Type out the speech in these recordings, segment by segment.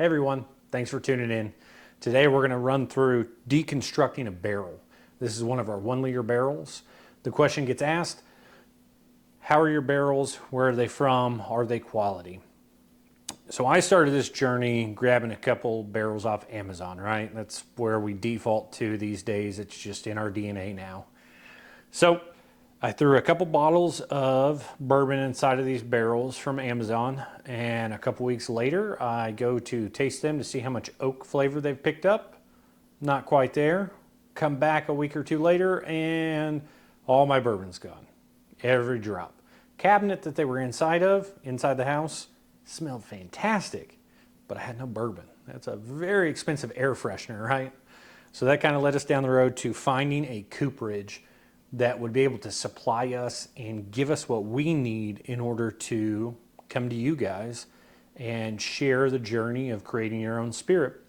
Hey everyone, thanks for tuning in. Today we're going to run through deconstructing a barrel. This is one of our 1 liter barrels. The question gets asked, how are your barrels? Where are they from? Are they quality? So I started this journey grabbing a couple barrels off Amazon, right? That's where we default to these days. It's just in our DNA now. So I threw a couple bottles of bourbon inside of these barrels from Amazon, and a couple weeks later I go to taste them to see how much oak flavor they've picked up. Not quite there. Come back a week or two later and all my bourbon's gone. Every drop. Cabinet that they were inside the house, smelled fantastic, but I had no bourbon. That's a very expensive air freshener, right? So that kind of led us down the road to finding a cooperage that would be able to supply us and give us what we need in order to come to you guys and share the journey of creating your own spirit.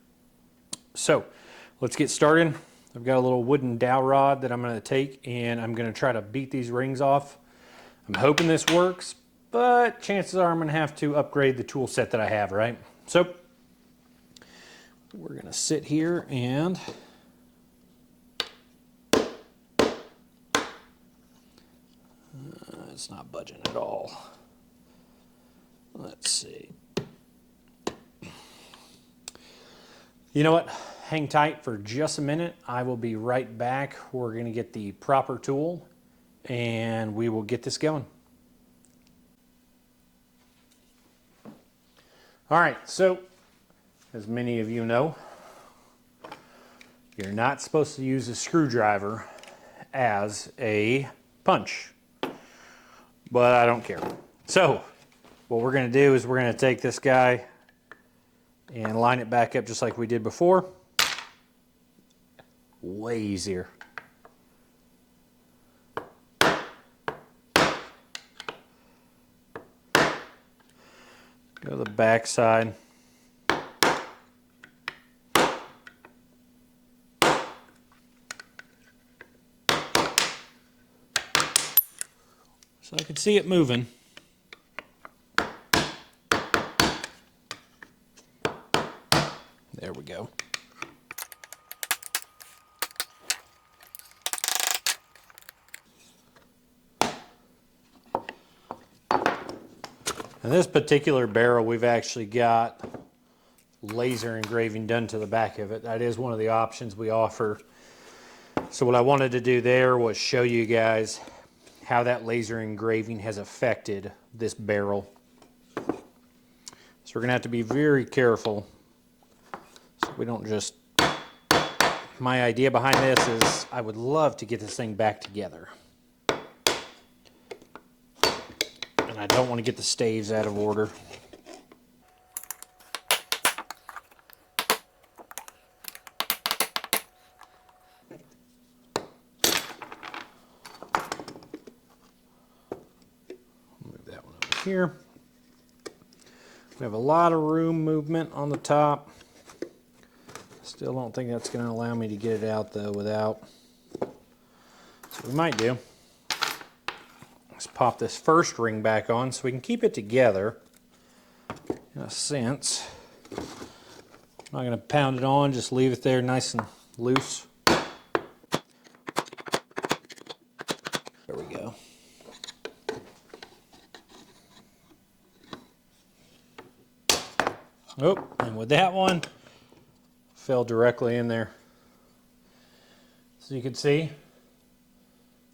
So let's get started. I've got a little wooden dowel rod that I'm going to take and I'm going to try to beat these rings off. I'm hoping this works, but chances are I'm going to have to upgrade the tool set that I have, right? So we're going to sit here and it's not budging at all. Let's see. You know what? Hang tight for just a minute. I will be right back. We're going to get the proper tool and we will get this going. All right, so as many of you know, you're not supposed to use a screwdriver as a punch. But I don't care. So what we're going to do is we're going to take this guy and line it back up just like we did before. Way easier. Go to the back side. So I can see it moving. There we go. In this particular barrel, we've actually got laser engraving done to the back of it. That is one of the options we offer. So what I wanted to do there was show you guys how that laser engraving has affected this barrel. So we're gonna have to be very careful so we don't just... My idea behind this is I would love to get this thing back together. And I don't want to get the staves out of order. Here. We have a lot of room movement on the top. Still don't think that's going to allow me to get it out though without. So we might do. Let's pop this first ring back on so we can keep it together in a sense. I'm not going to pound it on, just leave it there nice and loose. There we go. Oh, and with that one, fell directly in there. So you can see,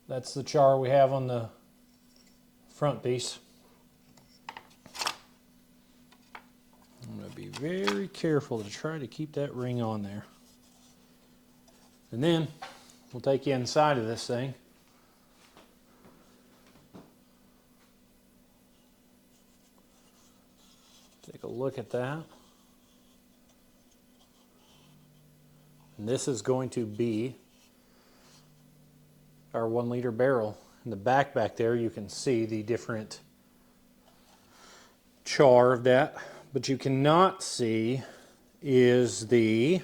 that's the char we have on the front piece. I'm going to be very careful to try to keep that ring on there. And then, we'll take you inside of this thing. Take a look at that. And this is going to be our 1 liter barrel. In the back there you can see the different char of that. But you cannot see is the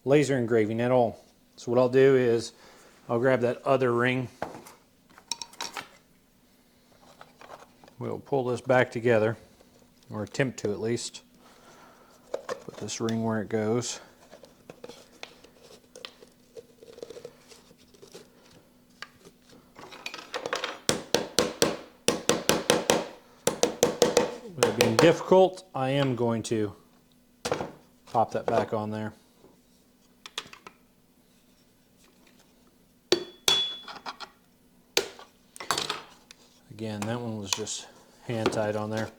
laser engraving at all. So what I'll do is I'll grab that other ring. We'll pull this back together, or attempt to at least. this ring where it goes. With it being difficult, I am going to pop that back on there. Again, that one was just hand tied on there.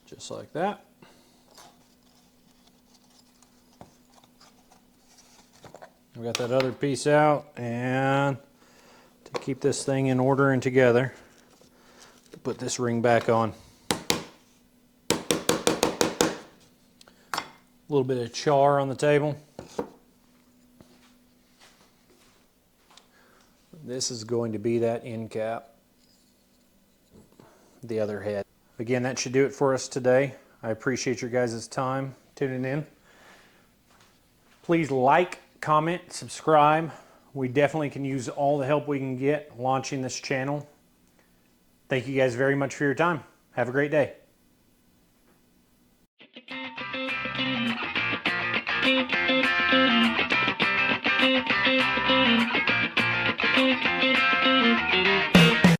Just like that. We got that other piece out, and to keep this thing in order and together, put this ring back on. A little bit of char on the table. This is going to be that end cap, the other head. Again, that should do it for us today. I appreciate your guys' time tuning in. Please like, comment, subscribe. We definitely can use all the help we can get launching this channel. Thank you guys very much for your time. Have a great day.